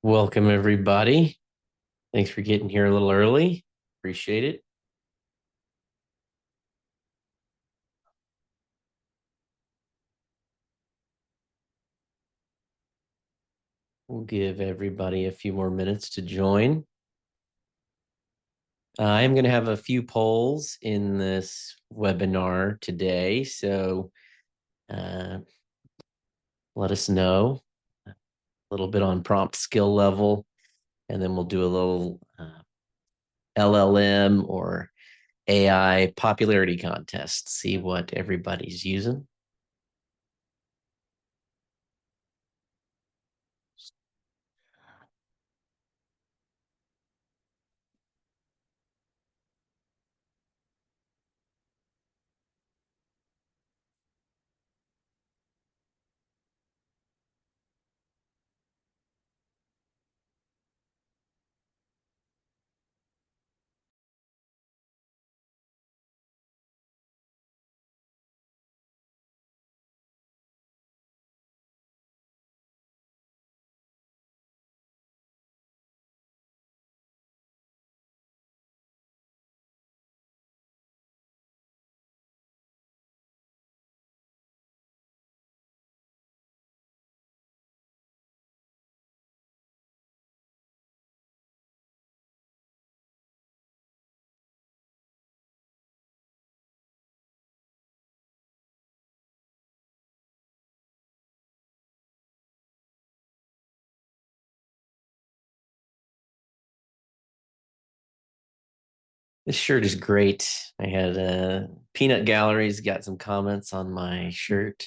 Welcome, everybody. Thanks for getting here a little early. Appreciate it. We'll give everybody a few more minutes to join. I'm going to have a few polls in this webinar today, so uh, let us know a little bit on prompt skill level, and then we'll do a little LLM or AI popularity contest, see what everybody's using. This shirt is great. I had Peanut Galleries got some comments on my shirt.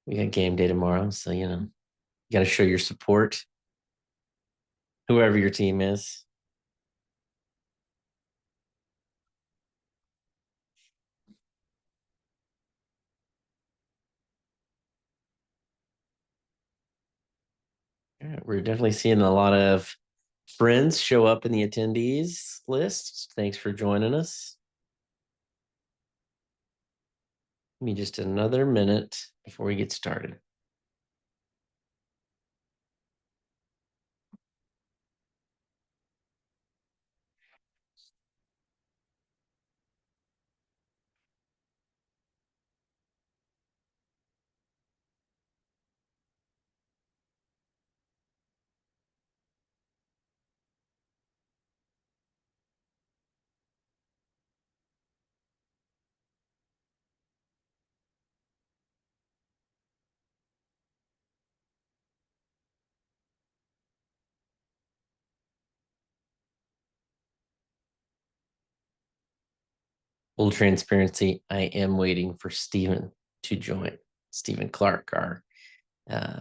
We got game day tomorrow, so you got to show your support, whoever your team is. Yeah, we're definitely seeing a lot of friends show up in the attendees list. Thanks for joining us. Give me just another minute before we get started. Full transparency, I am waiting for Stephen to join. Stephen Clark, our uh,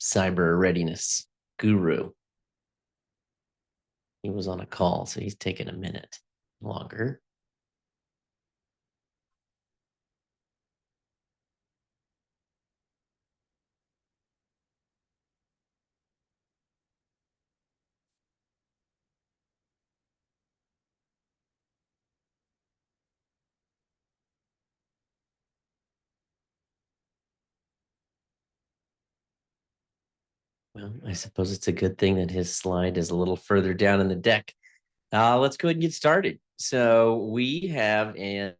cyber readiness guru. He was on a call, so he's taking a minute longer. Well, I suppose it's a good thing that his slide is a little further down in the deck. Let's go ahead and get started. So we have a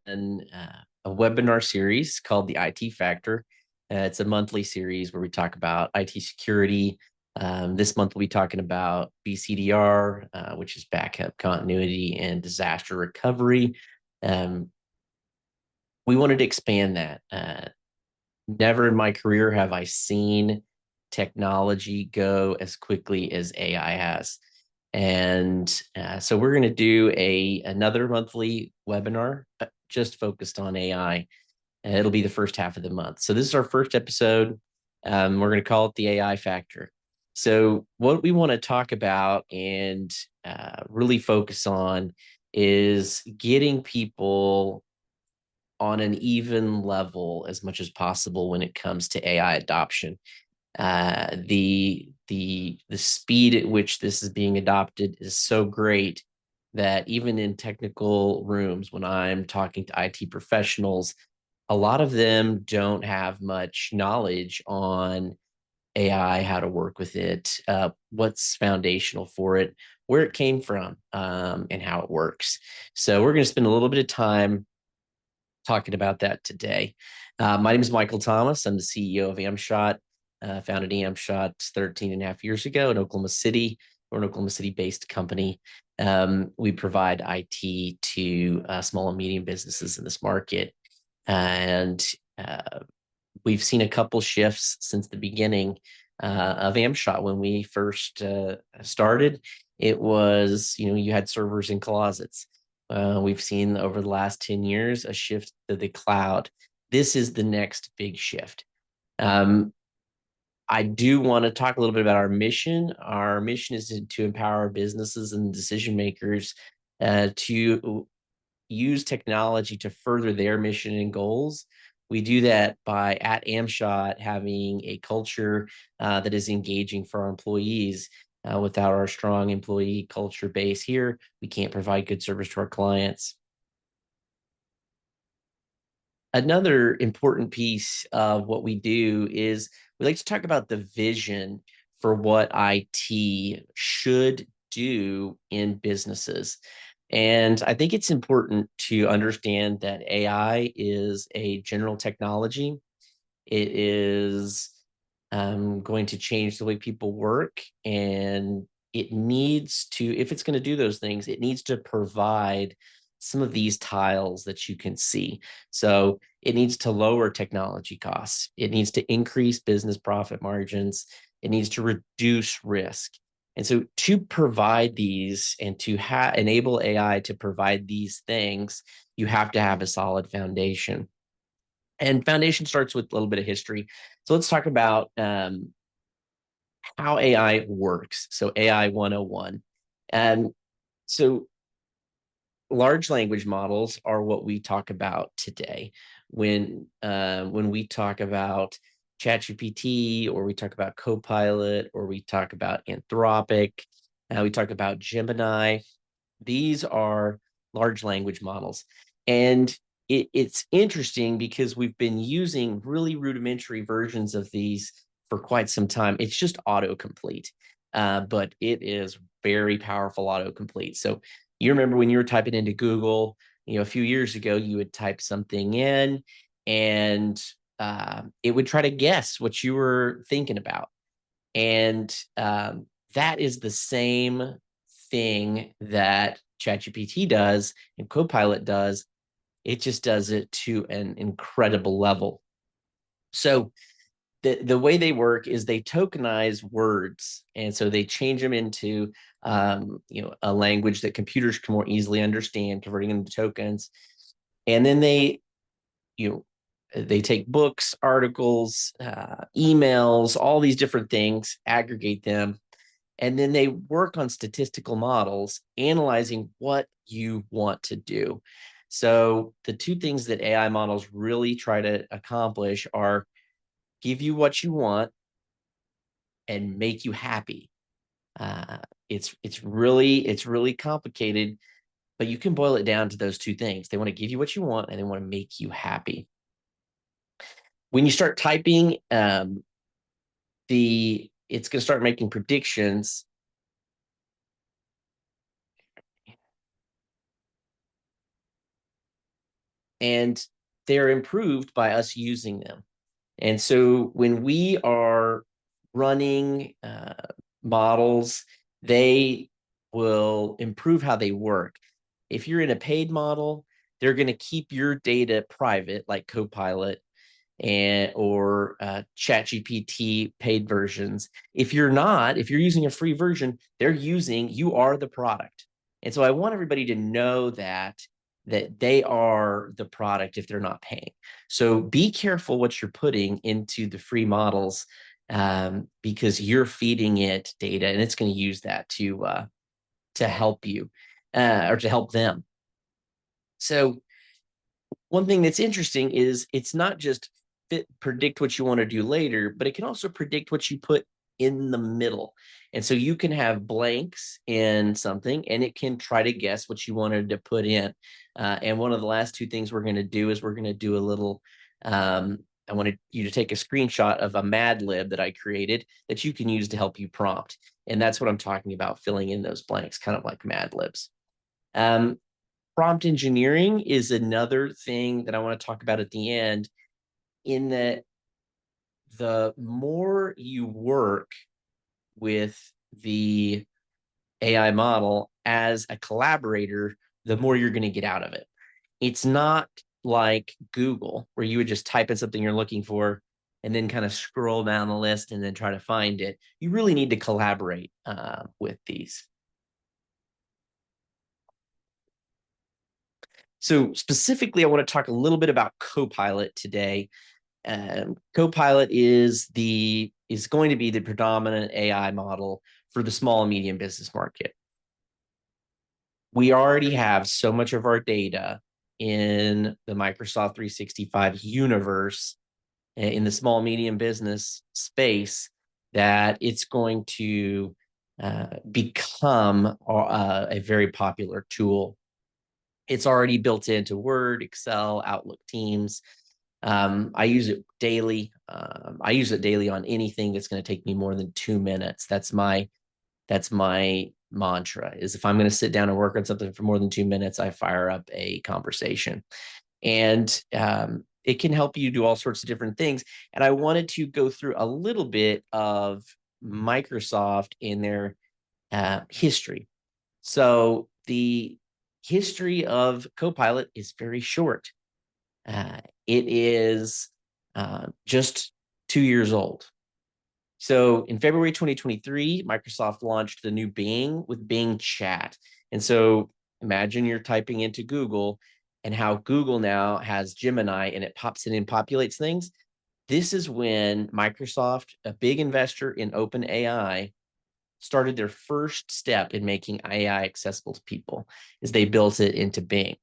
webinar series called the IT Factor. It's a monthly series where we talk about IT security. This month we'll be talking about BCDR, which is backup continuity and disaster recovery. Um, we wanted to expand that. Never in my career have I seen technology go as quickly as AI has. And so we're going to do another monthly webinar just focused on AI. And it'll be the first half of the month. So this is our first episode. We're going to call it the AI Factor. So what we want to talk about and really focus on is getting people on an even level as much as possible when it comes to AI adoption. The speed at which this is being adopted is so great that even in technical rooms, when I'm talking to IT professionals, a lot of them don't have much knowledge on AI, how to work with it, what's foundational for it, where it came from, and how it works. So we're going to spend a little bit of time talking about that today. My name is Michael Thomas. I'm the CEO of Amshot. Founded Amshot 13 and a half years ago in Oklahoma City. We're an Oklahoma City-based company. We provide IT to small and medium businesses in this market. And we've seen a couple shifts since the beginning of Amshot. When we first started, it was, you had servers in closets. We've seen over the last 10 years a shift to the cloud. This is the next big shift. I do want to talk a little bit about our mission. Our mission is to empower businesses and decision makers to use technology to further their mission and goals. We do that by, at Amshot, having a culture that is engaging for our employees. Without our strong employee culture base here, we can't provide good service to our clients. Another important piece of what we do is we like to talk about the vision for what IT should do in businesses. And I think it's important to understand that AI is a general technology. It is going to change the way people work, and it needs to, if it's going to do those things, it needs to provide some of these tiles that you can see. So it needs to lower technology costs. It needs to increase business profit margins. It needs to reduce risk. And so to provide these and to enable AI to provide these things, you have to have a solid foundation. And foundation starts with a little bit of history. So let's talk about how AI works. So AI 101. And so large language models are what we talk about today. When we talk about ChatGPT, or we talk about Copilot, or we talk about Anthropic, we talk about Gemini, these are large language models. And it's interesting because we've been using really rudimentary versions of these for quite some time. It's just autocomplete, but it is very powerful autocomplete. So you remember when you were typing into Google, a few years ago, you would type something in and it would try to guess what you were thinking about. And that is the same thing that ChatGPT does and Copilot does. It just does it to an incredible level. So the way they work is they tokenize words, and so they change them into a language that computers can more easily understand, converting them to tokens. And then they take books, articles, emails, all these different things, aggregate them, and then they work on statistical models analyzing what you want to do. So the two things that AI models really try to accomplish are give you what you want and make you happy. It's really complicated, but you can boil it down to those two things. They want to give you what you want, and they want to make you happy. When you start typing, it's going to start making predictions. And they're improved by us using them. And so when we are running models, they will improve how they work. If you're in a paid model, they're going to keep your data private, like Copilot or ChatGPT paid versions. If you're using a free version, you are the product. And so I want everybody to know that they are the product if they're not paying. So be careful what you're putting into the free models, because you're feeding it data, and it's going to use that to help you or to help them. So one thing that's interesting is it's not just predict what you want to do later, but it can also predict what you put in the middle. And so you can have blanks in something, and it can try to guess what you wanted to put in. And one of the last two things we're going to do is we're going to do a little I wanted you to take a screenshot of a Mad Lib that I created that you can use to help you prompt. And that's what I'm talking about, filling in those blanks, kind of like Mad Libs. Prompt engineering is another thing that I want to talk about at the end, in that the more you work with the AI model as a collaborator, the more you're going to get out of it. It's not like Google, where you would just type in something you're looking for and then kind of scroll down the list and then try to find it. You really need to collaborate with these. So specifically, I want to talk a little bit about Copilot today. Copilot is going to be the predominant AI model for the small and medium business market. We already have so much of our data in the Microsoft 365 universe, in the small medium business space, that it's going to become a very popular tool. It's already built into Word, Excel, Outlook, Teams. I use it daily. I use it daily on anything that's going to take me more than 2 minutes. That's my mantra, is if I'm going to sit down and work on something for more than 2 minutes, I fire up a conversation. And it can help you do all sorts of different things. And I wanted to go through a little bit of Microsoft in their history. So the history of Copilot is very short. It is just 2 years old. So in February 2023, Microsoft launched the new Bing with Bing Chat. And so imagine you're typing into Google, and how Google now has Gemini and it pops in and populates things. This is when Microsoft, a big investor in OpenAI, started their first step in making AI accessible to people, is they built it into Bing.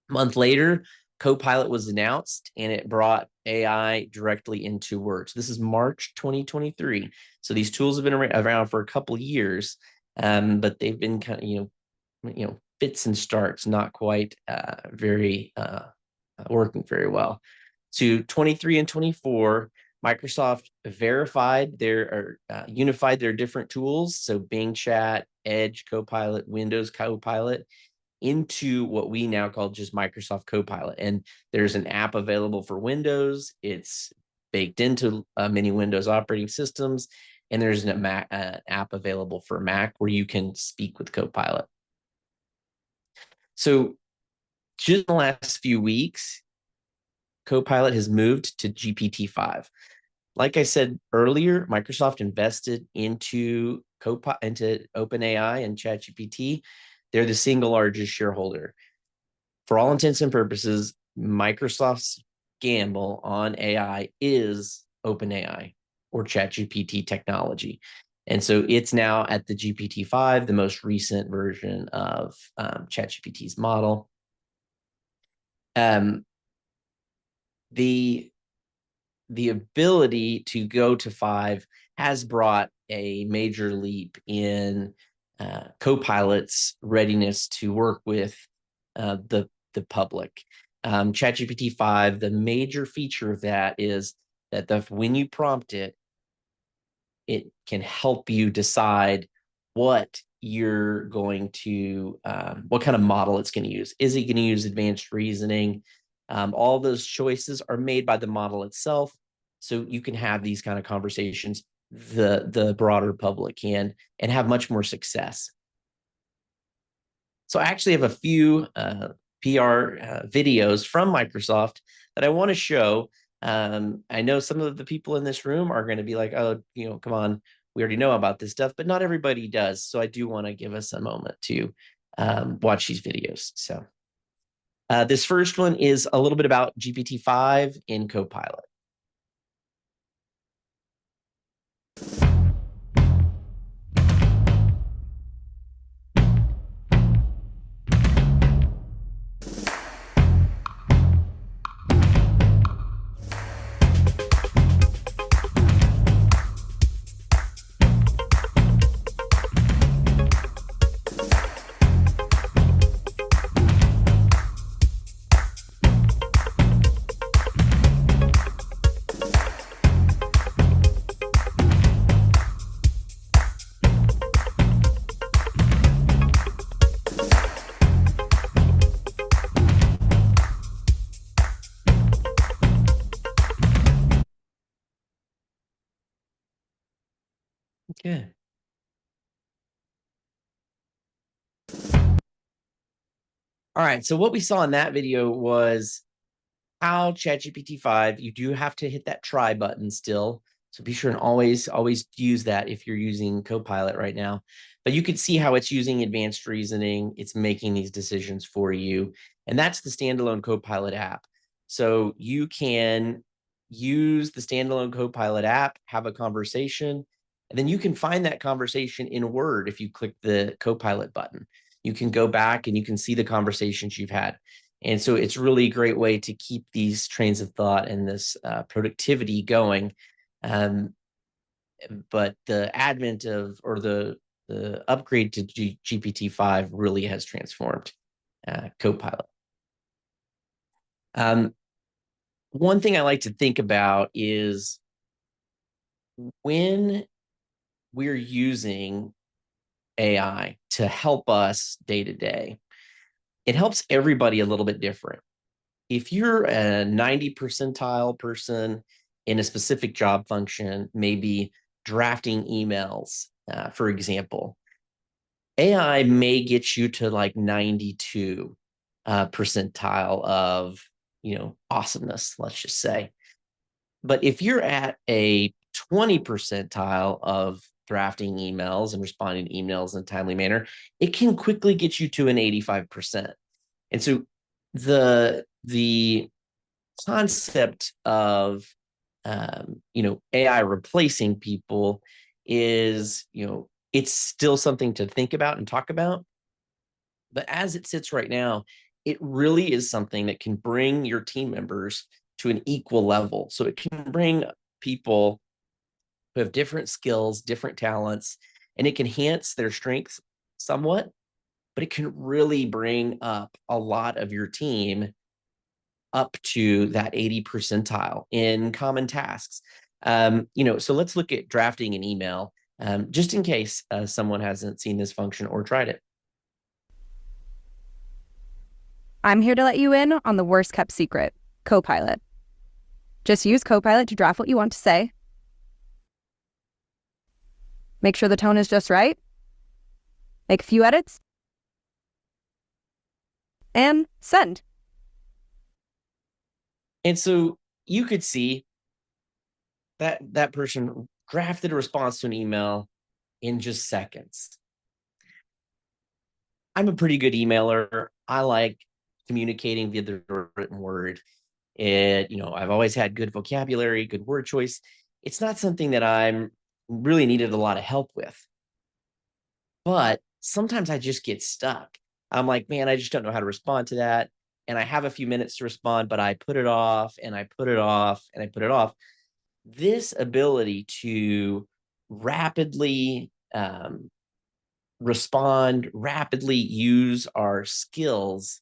A month later, Copilot was announced, and it brought AI directly into Word. So this is March 2023. So these tools have been around for a couple of years, but they've been kind of, fits and starts, not quite working very well. So 23 and 24, Microsoft verified unified their different tools. So Bing Chat, Edge Copilot, Windows Copilot, into what we now call just Microsoft Copilot. And there's an app available for Windows. It's baked into many Windows operating systems. And there's an app available for Mac where you can speak with Copilot. So just in the last few weeks, Copilot has moved to GPT-5. Like I said earlier, Microsoft invested into OpenAI and ChatGPT. They're the single largest shareholder. For all intents and purposes, Microsoft's gamble on AI is OpenAI or ChatGPT technology. And so it's now at the GPT-5, the most recent version of ChatGPT's model. The ability to go to 5 has brought a major leap in Copilot's readiness to work with the public. ChatGPT 5, the major feature of that is that when you prompt it, it can help you decide what you're going to, what kind of model it's going to use. Is it going to use advanced reasoning? All those choices are made by the model itself. So you can have these kind of conversations, the broader public can, and have much more success. So I actually have a few PR videos from Microsoft that I want to show. I know some of the people in this room are going to be like, oh, come on, we already know about this stuff, but not everybody does. So I do want to give us a moment to watch these videos. So this first one is a little bit about GPT-5 in Copilot. Good. All right. So what we saw in that video was how ChatGPT 5, you do have to hit that try button still. So be sure and always use that if you're using Copilot right now. But you can see how it's using advanced reasoning. It's making these decisions for you. And that's the standalone Copilot app. So you can use the standalone Copilot app, have a conversation, and then you can find that conversation in Word if you click the Copilot button. You can go back and you can see the conversations you've had. And so it's really a great way to keep these trains of thought and this productivity going. But the advent of, or the upgrade to GPT-5 really has transformed Copilot. One thing I like to think about is when we're using AI to help us day to day, it helps everybody a little bit different. If you're a 90 percentile person in a specific job function, maybe drafting emails, for example, AI may get you to like 92 percentile of, awesomeness, let's just say. But if you're at a 20 percentile of drafting emails and responding to emails in a timely manner, it can quickly get you to an 85%. And so the concept of AI replacing people is, it's still something to think about and talk about. But as it sits right now, it really is something that can bring your team members to an equal level. So it can bring people who have different skills, different talents, and it can enhance their strengths somewhat, but it can really bring up a lot of your team up to that 80 percentile in common tasks. So let's look at drafting an email, just in case someone hasn't seen this function or tried it. I'm here to let you in on the worst kept secret, Copilot. Just use Copilot to draft what you want to say. Make sure the tone is just right. Make a few edits. And send. And so you could see that person drafted a response to an email in just seconds. I'm a pretty good emailer. I like communicating via the written word. I've always had good vocabulary, good word choice. It's not something that I'm really needed a lot of help with. But sometimes I just get stuck. I'm like, man, I just don't know how to respond to that. And I have a few minutes to respond, but I put it off and I put it off and I put it off. This ability to rapidly respond, rapidly use our skills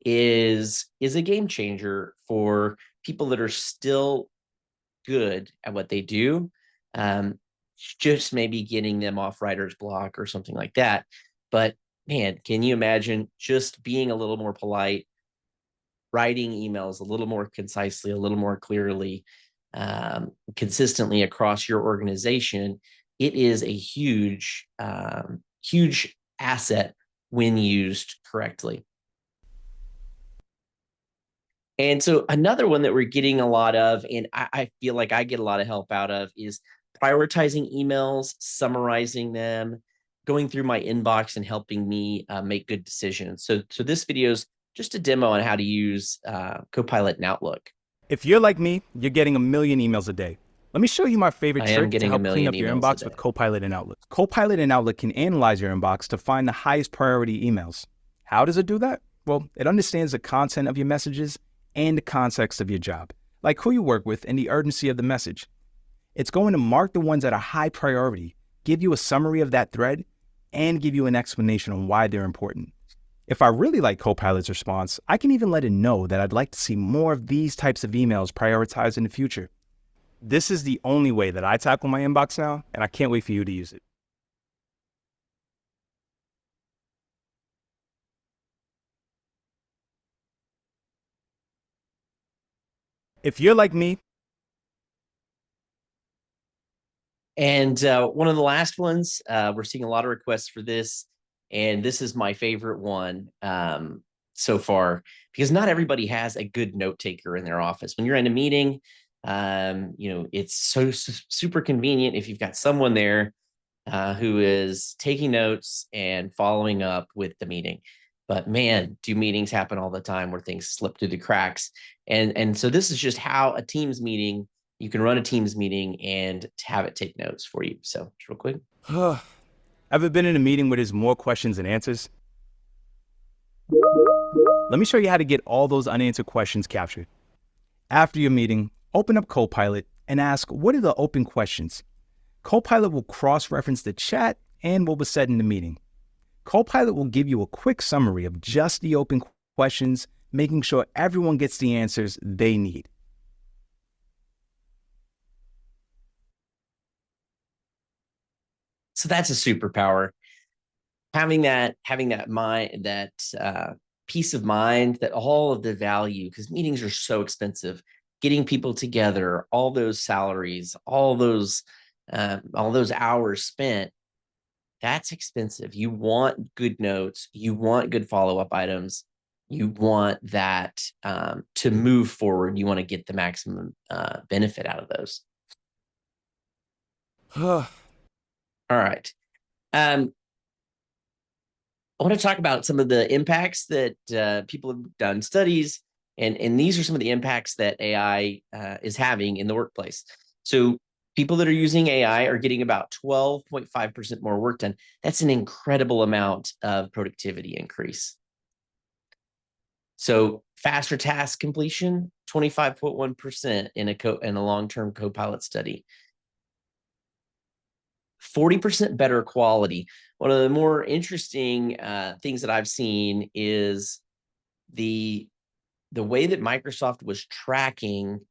is a game changer for people that are still good at what they do. Just maybe getting them off writer's block or something like that. But man, can you imagine just being a little more polite, writing emails a little more concisely, a little more clearly, consistently across your organization? It is a huge asset when used correctly. And so another one that we're getting a lot of, and I feel like I get a lot of help out of, is prioritizing emails, summarizing them, going through my inbox and helping me make good decisions. So this video is just a demo on how to use Copilot in Outlook. If you're like me, you're getting a million emails a day. Let me show you my favorite I am trick to getting a help clean million up your emails a inbox day. with Copilot in Outlook. Copilot in Outlook can analyze your inbox to find the highest priority emails. How does it do that? Well, it understands the content of your messages and the context of your job, like who you work with and the urgency of the message. It's going to mark the ones that are high priority, give you a summary of that thread, and give you an explanation on why they're important. If I really like Copilot's response, I can even let it know that I'd like to see more of these types of emails prioritized in the future. This is the only way that I tackle my inbox now, and I can't wait for you to use it. If you're like me, And one of the last ones, we're seeing a lot of requests for this, and this is my favorite one so far, because not everybody has a good note taker in their office. When you're in a meeting, it's so super convenient if you've got someone there who is taking notes and following up with the meeting. But man, do meetings happen all the time where things slip through the cracks. And so this is just how a Teams meeting, you can run a Teams meeting and have it take notes for you. So just real quick. Ever been in a meeting where there's more questions than answers? Let me show you how to get all those unanswered questions captured. After your meeting, open up Copilot and ask, what are the open questions? Copilot will cross-reference the chat and what was said in the meeting. Copilot will give you a quick summary of just the open questions, making sure everyone gets the answers they need. So that's a superpower. Having that peace of mind that all of the value, because meetings are so expensive, getting people together, all those salaries, all those hours spent, that's expensive. You want good notes, you want good follow-up items, you want that to move forward. You want to get the maximum benefit out of those. All right. I want to talk about some of the impacts that people have done studies, and these are some of the impacts that AI is having in the workplace. So people that are using AI are getting about 12.5% more work done. That's an incredible amount of productivity increase. So faster task completion, 25.1% in a long-term Copilot study. 40% better quality. One of the more interesting things that I've seen is the way that Microsoft was tracking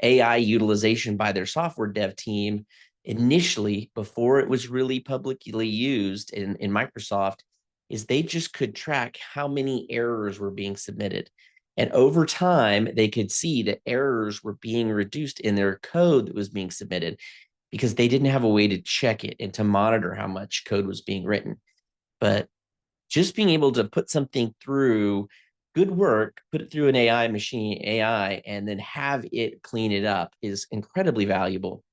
AI utilization by their software dev team initially, before it was really publicly used in Microsoft, is they just could track how many errors were being submitted. And over time, they could see that errors were being reduced in their code that was being submitted, because they didn't have a way to check it and to monitor how much code was being written. But just being able to put something through good work, put it through an AI, and then have it clean it up is incredibly valuable.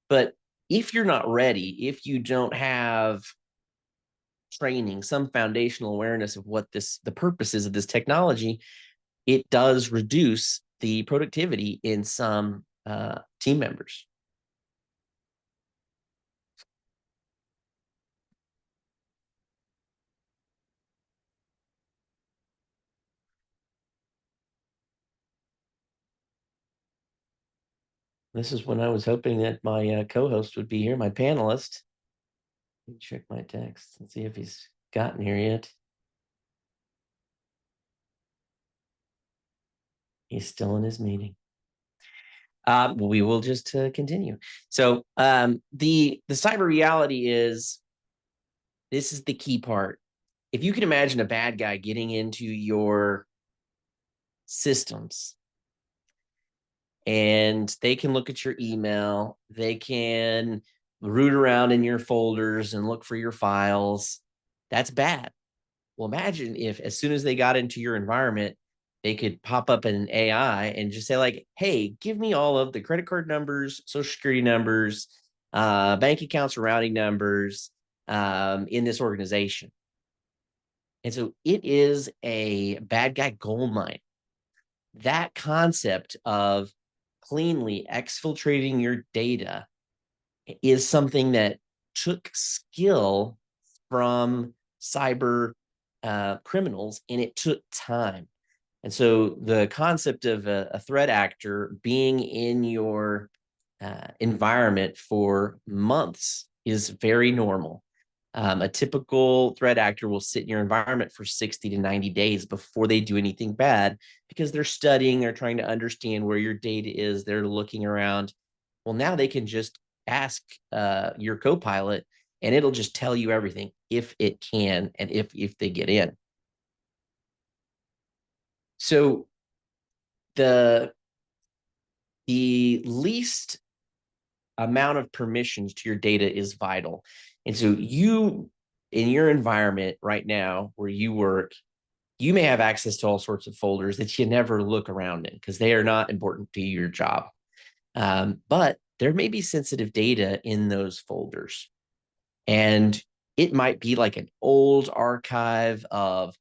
But if you're not ready, if you don't have training, some foundational awareness of what the purpose is of this technology, it does reduce the productivity in some team members. This is when I was hoping that my co-host would be here, my panelist. Let me check my text and see if he's gotten here yet. He's still in his meeting. We will just continue. So the cyber reality is, this is the key part. If you can imagine a bad guy getting into your systems, and they can look at your email, they can root around in your folders and look for your files, that's bad. Well, imagine if as soon as they got into your environment, they could pop up in an AI and just say like, hey, give me all of the credit card numbers, social security numbers, bank accounts, routing numbers in this organization. And so it is a bad guy gold mine. That concept of cleanly exfiltrating your data is something that took skill from cyber criminals, and it took time. And so the concept of a threat actor being in your environment for months is very normal. A typical threat actor will sit in your environment for 60 to 90 days before they do anything bad, because they're studying, they're trying to understand where your data is, they're looking around. Well, now they can just ask your Copilot, and it'll just tell you everything if it can, and if they get in. So the least amount of permissions to your data is vital. And so you, in your environment right now where you work, you may have access to all sorts of folders that you never look around in because they are not important to your job. But there may be sensitive data in those folders. And it might be like an old archive of,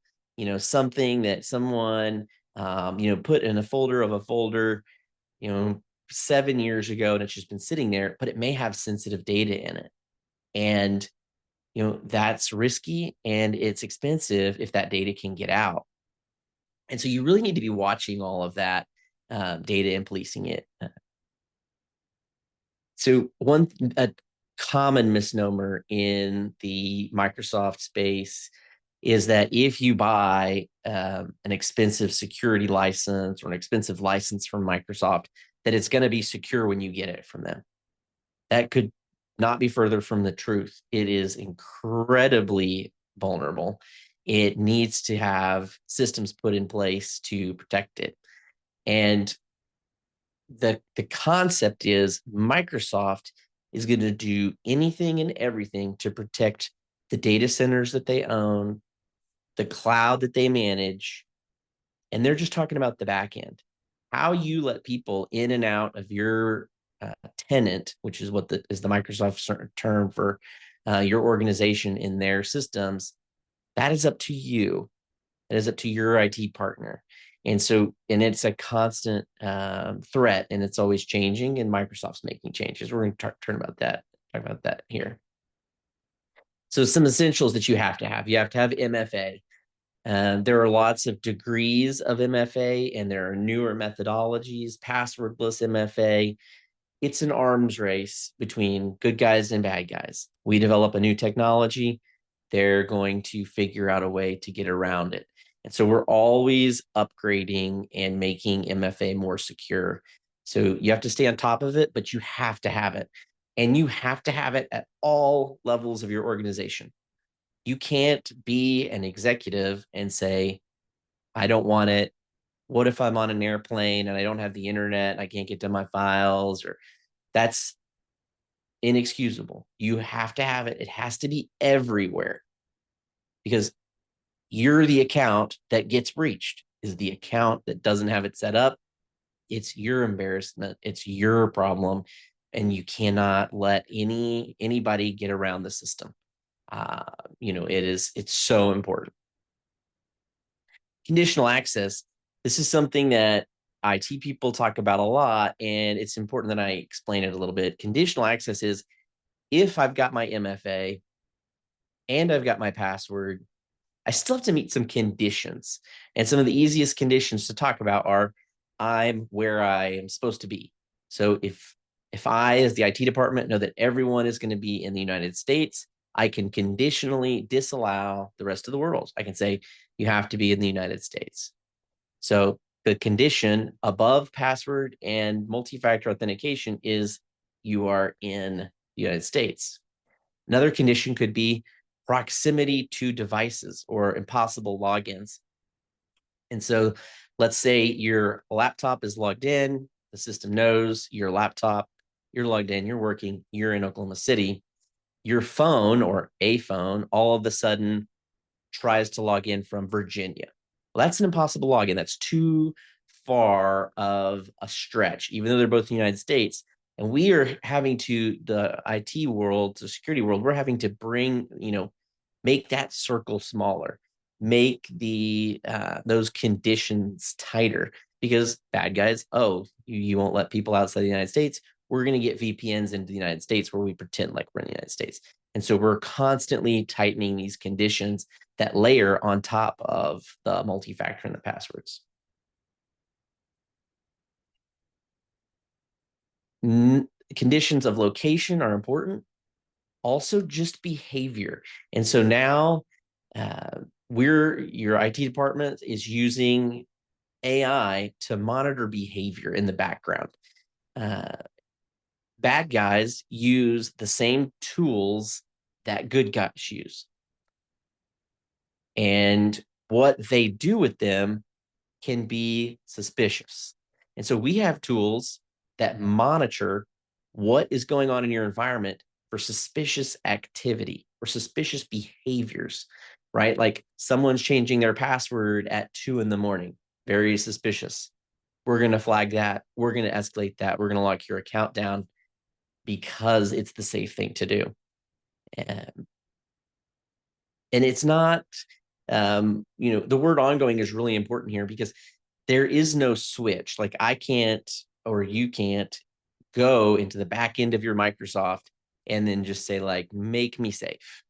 something that someone, put in a folder of a folder, 7 years ago, and it's just been sitting there, but it may have sensitive data in it. And, that's risky and it's expensive if that data can get out. And so you really need to be watching all of that data and policing it. So a common misnomer in the Microsoft space is that if you buy an expensive security license or an expensive license from Microsoft, that it's going to be secure when you get it from them. That could not be further from the truth. It is incredibly vulnerable. It needs to have systems put in place to protect it. And the concept is Microsoft is going to do anything and everything to protect the data centers that they own, the cloud that they manage, and they're just talking about the back end. How you let people in and out of your tenant, which is what is the Microsoft term for your organization in their systems, that is up to you. It is up to your IT partner. And so, and it's a constant threat, and it's always changing, and Microsoft's making changes. We're going to talk about that here. So some essentials that you have to have. You have to have MFA. There are lots of degrees of MFA, and there are newer methodologies, passwordless MFA. It's an arms race between good guys and bad guys. We develop a new technology, they're going to figure out a way to get around it. And so we're always upgrading and making MFA more secure. So you have to stay on top of it, but you have to have it. And you have to have it at all levels of your organization. You can't be an executive and say, I don't want it. What if I'm on an airplane and I don't have the internet and I can't get to my files? Or that's inexcusable. You have to have it. It has to be everywhere, because you're the account that gets breached. Is the account that doesn't have it set up. It's your embarrassment. It's your problem. And you cannot let anybody get around the system. It's so important. Conditional access. This is something that IT people talk about a lot, and it's important that I explain it a little bit. Conditional access is if I've got my MFA and I've got my password, I still have to meet some conditions. And some of the easiest conditions to talk about are I'm where I am supposed to be. So if I, as the IT department, know that everyone is going to be in the United States, I can conditionally disallow the rest of the world. I can say, you have to be in the United States. So the condition above password and multi-factor authentication is you are in the United States. Another condition could be proximity to devices or impossible logins. And so let's say your laptop is logged in, the system knows your laptop, you're logged in, you're working, you're in Oklahoma City. Your phone or a phone all of a sudden tries to log in from Virginia. Well, that's an impossible login. That's too far of a stretch, even though they're both in the United States. And we are having to, the IT world, the security world, we're having to bring, make that circle smaller, make those conditions tighter, because bad guys, you won't let people outside the United States. We're going to get VPNs into the United States where we pretend like we're in the United States. And so we're constantly tightening these conditions that layer on top of the multi-factor and the passwords. Conditions of location are important. Also just behavior. And so now your IT department is using AI to monitor behavior in the background. Bad guys use the same tools that good guys use. And what they do with them can be suspicious. And so we have tools that monitor what is going on in your environment for suspicious activity or suspicious behaviors, right? Like someone's changing their password at 2 a.m, very suspicious. We're going to flag that. We're going to escalate that. We're going to lock your account down because it's the safe thing to do. And it's not, the word ongoing is really important here because there is no switch. Like I can't, or you can't go into the back end of your Microsoft and then just say like, make me safe.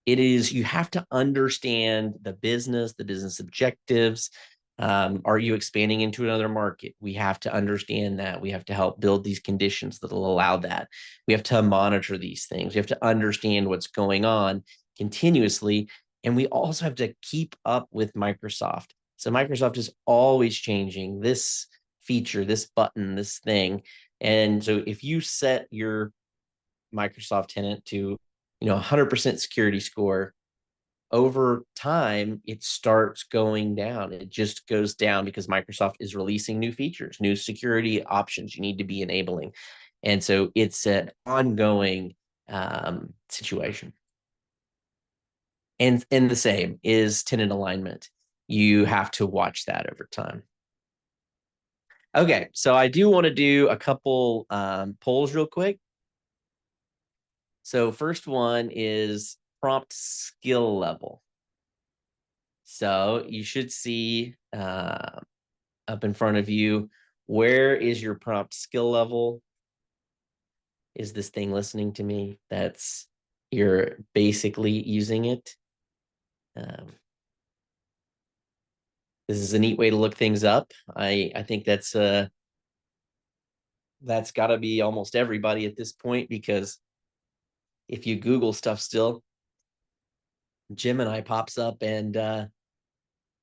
It is, you have to understand the business objectives. Are you expanding into another market? We have to understand that. We have to help build these conditions that will allow that. We have to monitor these things. We have to understand what's going on continuously. And we also have to keep up with Microsoft. So Microsoft is always changing this feature, this button, this thing. And so if you set your Microsoft tenant to 100% security score, over time, it starts going down. It just goes down because Microsoft is releasing new features, new security options you need to be enabling. And so it's an ongoing situation. And the same is tenant alignment. You have to watch that over time. Okay, so I do want to do a couple polls real quick. So first one is prompt skill level. So you should see up in front of you, where is your prompt skill level? Is this thing listening to me? That's, you're basically using it. This is a neat way to look things up. I think that's got to be almost everybody at this point, because if you Google stuff still, Gemini pops up and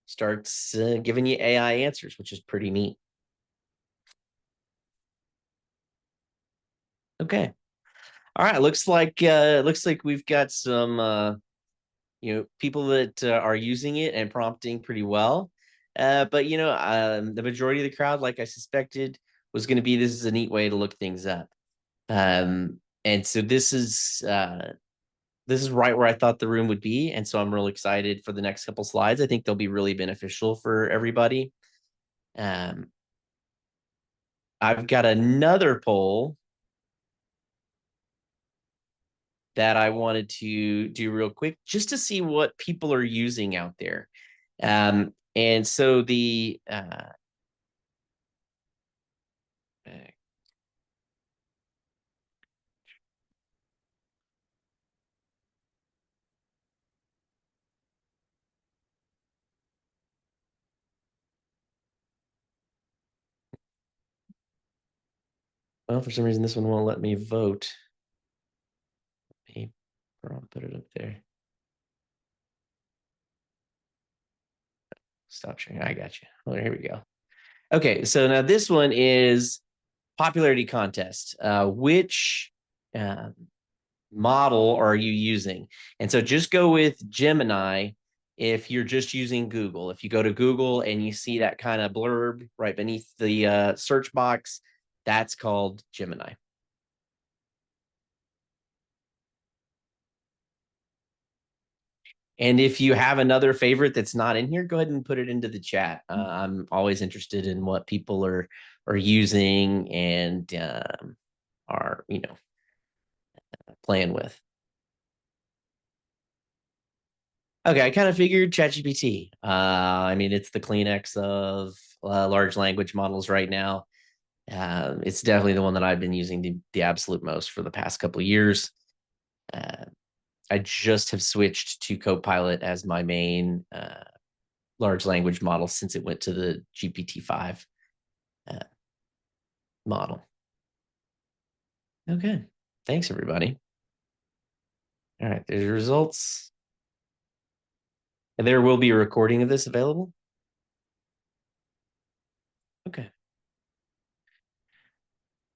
starts giving you AI answers, which is pretty neat. Okay. All right. Looks like we've got some people that are using it and prompting pretty well. But the majority of the crowd, like I suspected, was going to be, this is a neat way to look things up. And so this is right where I thought the room would be. And so I'm really excited for the next couple slides. I think they'll be really beneficial for everybody. I've got another poll that I wanted to do real quick, just to see what people are using out there. And so the well, for some reason, this one won't let me vote. I'll put it up there. Stop sharing. I got you. Oh, here we go. Okay, so now this one is popularity contest. Which model are you using? And so just go with Gemini if you're just using Google. If you go to Google and you see that kind of blurb right beneath the search box, that's called Gemini. And if you have another favorite that's not in here, go ahead and put it into the chat. I'm always interested in what people are using and are playing with. Okay, I kind of figured ChatGPT. I mean, it's the Kleenex of large language models right now. It's definitely the one that I've been using the absolute most for the past couple of years. I just have switched to Copilot as my main large language model since it went to the GPT-5 model. Okay, thanks everybody. All right, there's your results. And there will be a recording of this available. Okay.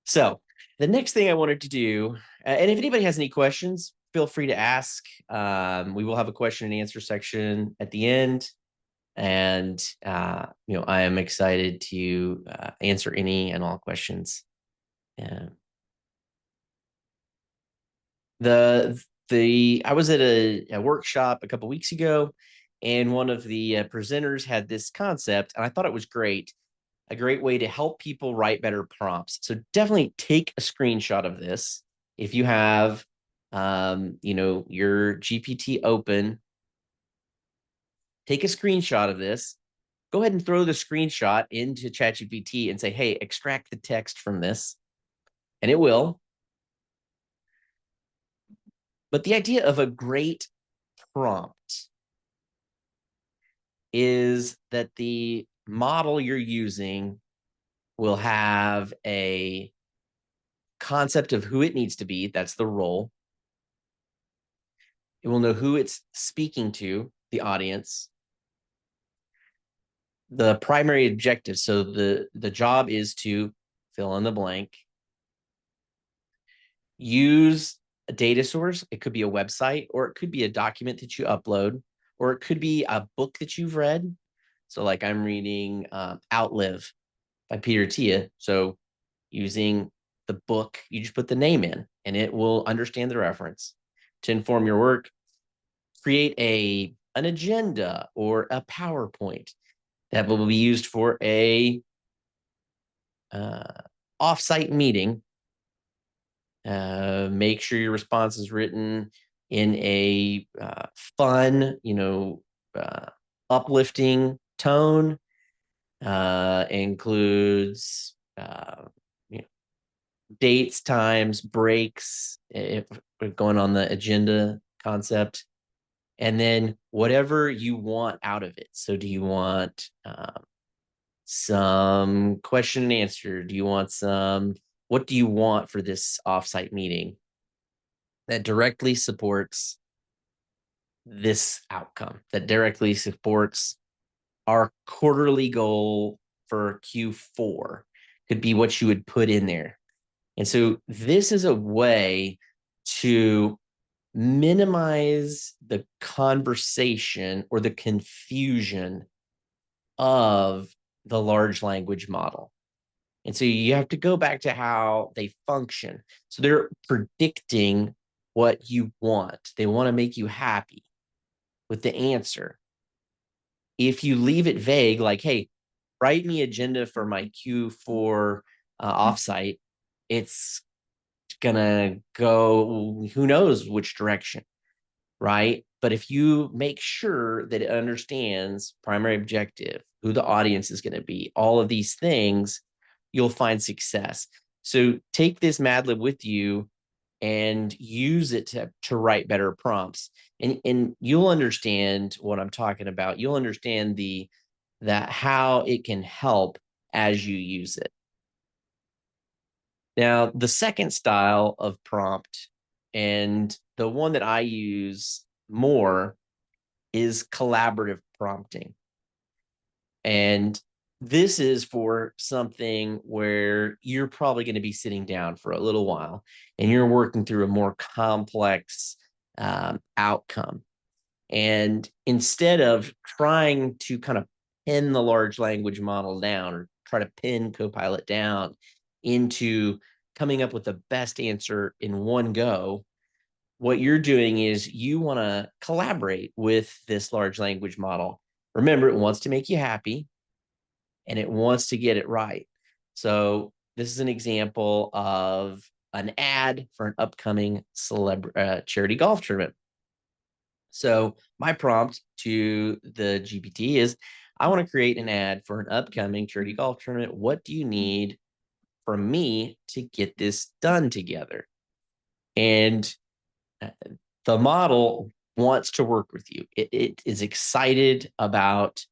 So the next thing I wanted to do, and if anybody has any questions, feel free to ask. We will have a question and answer section at the end. And, I am excited to answer any and all questions Yeah. I was at a workshop a couple weeks ago, and one of the presenters had this concept, and I thought it was great. A great way to help people write better prompts. So definitely take a screenshot of this. If you have, your GPT open, take a screenshot of this. Go ahead and throw the screenshot into ChatGPT and say, hey, extract the text from this, and it will. But the idea of a great prompt is that the model you're using will have a concept of who it needs to be. That's the role. It will know who it's speaking to, the audience. The primary objective. So the job is to fill in the blank. Use a data source. It could be a website, or it could be a document that you upload, or it could be a book that you've read. So like I'm reading Outlive by Peter Attia. So using the book, you just put the name in and it will understand the reference to inform your work. Create an agenda or a PowerPoint that will be used for a offsite meeting. Make sure your response is written in a fun, uplifting tone. Includes dates, times, breaks, if we're going on the agenda concept, and then whatever you want out of it. So do you want some question and answer? Do you want what do you want for this offsite meeting that directly supports this outcome, that directly supports our quarterly goal for Q4? Could be what you would put in there. And so this is a way to minimize the conversation or the confusion of the large language model. And so you have to go back to how they function. So they're predicting what you want. They want to make you happy with the answer. If you leave it vague, like, hey, write me agenda for my Q4 offsite, it's gonna go who knows which direction, right? But if you make sure that it understands primary objective, who the audience is going to be, all of these things, you'll find success. So take this Mad Lib with you and use it to write better prompts. And you'll understand what I'm talking about. You'll understand that how it can help as you use it. Now, the second style of prompt, and the one that I use more, is collaborative prompting. And this is for something where you're probably going to be sitting down for a little while and you're working through a more complex outcome. And instead of trying to kind of pin the large language model down or try to pin Copilot down into coming up with the best answer in one go, what you're doing is you want to collaborate with this large language model. Remember, it wants to make you happy and it wants to get it right. So this is an example of an ad for an upcoming charity golf tournament. So my prompt to the GPT is, I want to create an ad for an upcoming charity golf tournament. What do you need from me to get this done together? And the model wants to work with you. It is excited about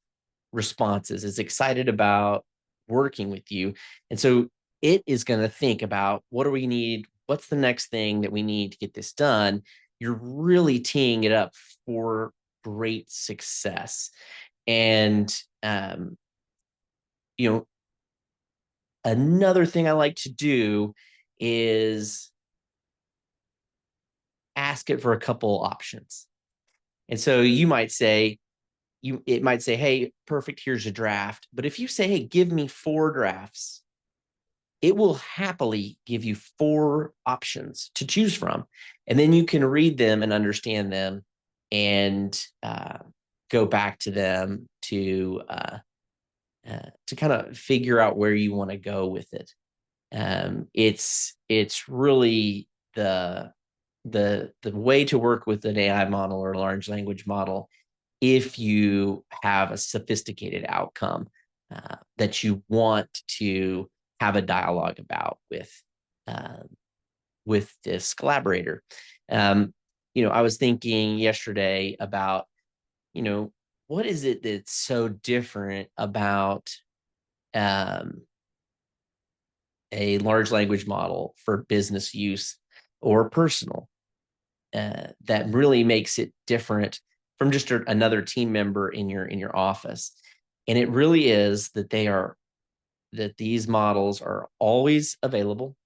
responses. It's excited about working with you. And so it is going to think about, what do we need? What's the next thing that we need to get this done? You're really teeing it up for great success. And, another thing I like to do is ask it for a couple options. And so you might say, it might say, hey, perfect, here's a draft. But if you say, hey, give me 4 drafts, it will happily give you 4 options to choose from. And then you can read them and understand them and go back to them to kind of figure out where you want to go with it. It's really the way to work with an AI model or a large language model if you have a sophisticated outcome that you want to have a dialogue about with this collaborator. I was thinking yesterday about, what is it that's so different about a large language model for business use or personal that really makes it different from just another team member in your office. And it really is that these models are always available.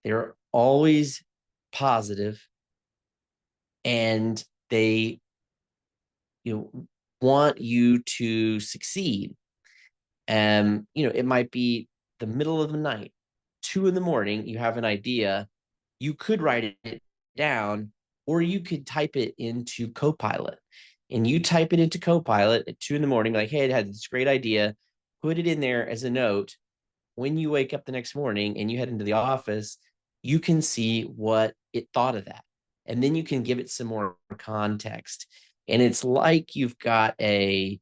They're always positive, and they want you to succeed. It might be the middle of the night, 2 a.m, you have an idea. You could write it down, or you could type it into Copilot. And you type it into Copilot at 2 a.m, like, hey, I had this great idea. Put it in there as a note. When you wake up the next morning and you head into the office, you can see what it thought of that. And then you can give it some more context. And it's like you've got a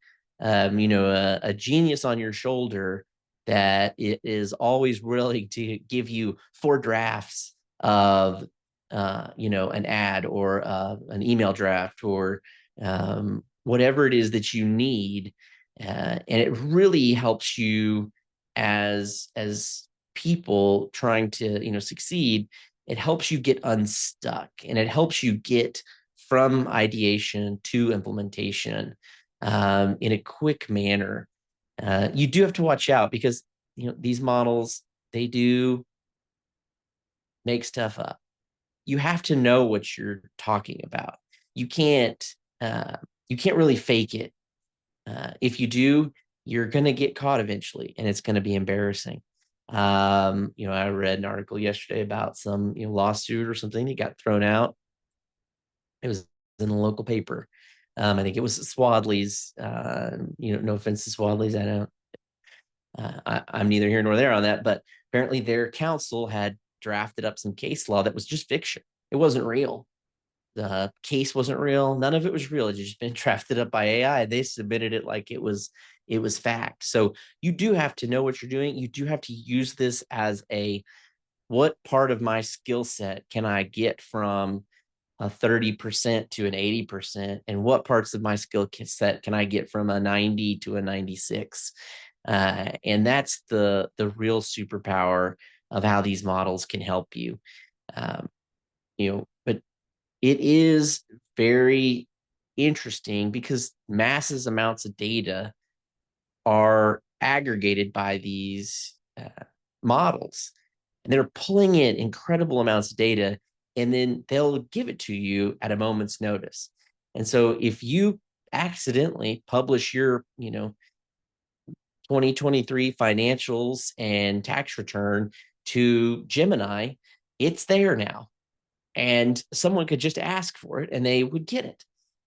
genius on your shoulder that it is always willing to give you 4 drafts of an ad or an email draft or whatever it is that you need. And it really helps you as people trying to succeed. It helps you get unstuck, and it helps you get from ideation to implementation in a quick manner. You do have to watch out because these models, they do make stuff up. You have to know what you're talking about. You can't really fake it. If you do, you're going to get caught eventually, and it's going to be embarrassing. I read an article yesterday about some lawsuit or something that got thrown out. It was in the local paper. I think it was Swadley's. No offense to Swadley's. I don't. I'm neither here nor there on that, but apparently their counsel had drafted up some case law that was just fiction. It wasn't real. The case wasn't real. None of it was real. It had just been drafted up by AI. They submitted it like it was fact. So you do have to know what you're doing. You do have to use this as what part of my skill set can I get from a 30% to an 80%, and what parts of my skill set can I get from a 90 to a 96? And that's the real superpower of how these models can help you. But it is very interesting because massive amounts of data are aggregated by these models, and they're pulling in incredible amounts of data, and then they'll give it to you at a moment's notice. And so if you accidentally publish your 2023 financials and tax return to Gemini, it's there now. And someone could just ask for it and they would get it.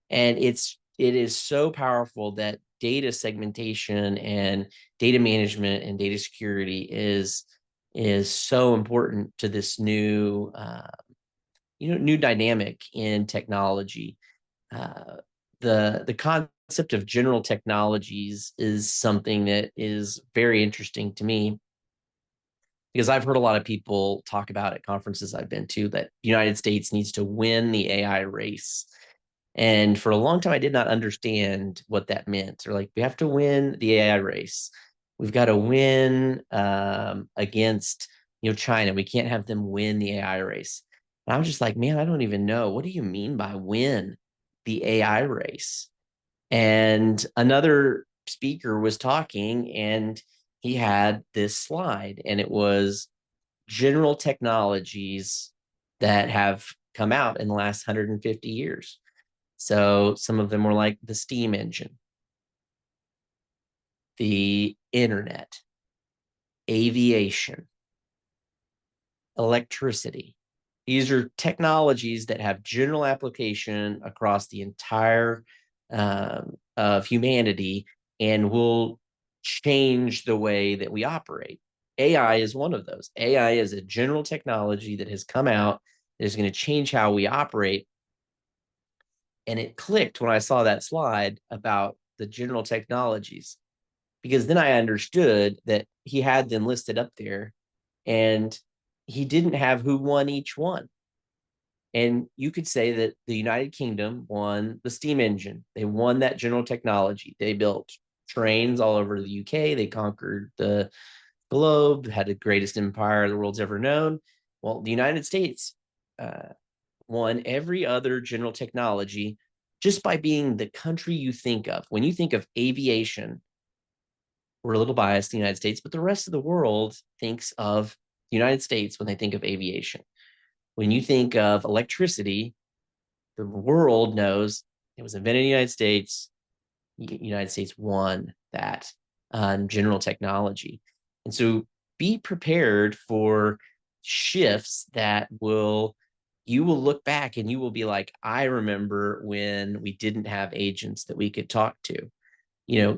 And it is so powerful that data segmentation and data management and data security is so important to this new dynamic in technology. The concept of general technologies is something that is very interesting to me, because I've heard a lot of people talk about at conferences I've been to that the United States needs to win the AI race. And for a long time, I did not understand what that meant. Or like, we have to win the AI race. We've got to win against China. We can't have them win the AI race. And I'm just like, man, I don't even know. What do you mean by win the AI race? And another speaker was talking, and he had this slide, and it was general technologies that have come out in the last 150 years. So some of them were like the steam engine, the internet, aviation, electricity. These are technologies that have general application across the entire of humanity and will change the way that we operate. AI is one of those. AI is a general technology that has come out that is going to change how we operate. And it clicked when I saw that slide about the general technologies, because then I understood that he had them listed up there and he didn't have who won each one. And you could say that the United Kingdom won the steam engine. They won that general technology. They built trains all over the UK. They conquered the globe, had the greatest empire the world's ever known. Well, the United States won every other general technology just by being the country you think of. When you think of aviation, we're a little biased, the United States, but the rest of the world thinks of the United States when they think of aviation. When you think of electricity, the world knows it was invented in the United States. United States won that general technology. And so be prepared for shifts that you will look back and you will be like, I remember when we didn't have agents that we could talk to.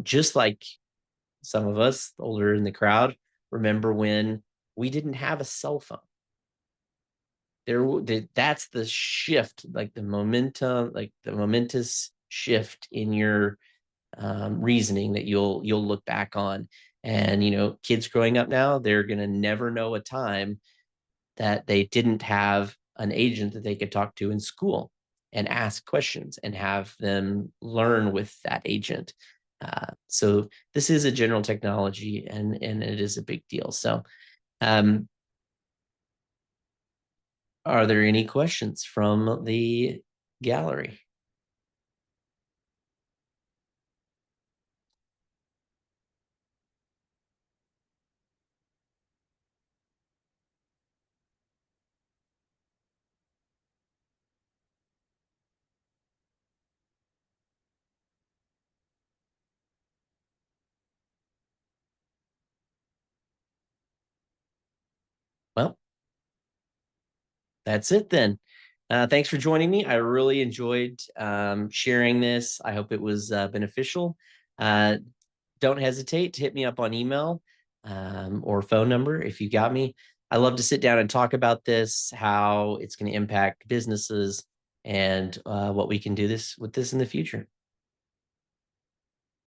Just like some of us older in the crowd remember when we didn't have a cell phone. That's the shift, like the momentum, like the momentous shift in your reasoning that you'll look back on. And kids growing up now, they're gonna never know a time that they didn't have an agent that they could talk to in school and ask questions and have them learn with that agent. So this is a general technology, and it is a big deal. So are there any questions from the gallery? Well, that's it then. Thanks for joining me. I really enjoyed sharing this. I hope it was beneficial. Don't hesitate to hit me up on email or phone number if you got me. I love to sit down and talk about this, how it's going to impact businesses, and what we can do with this in the future.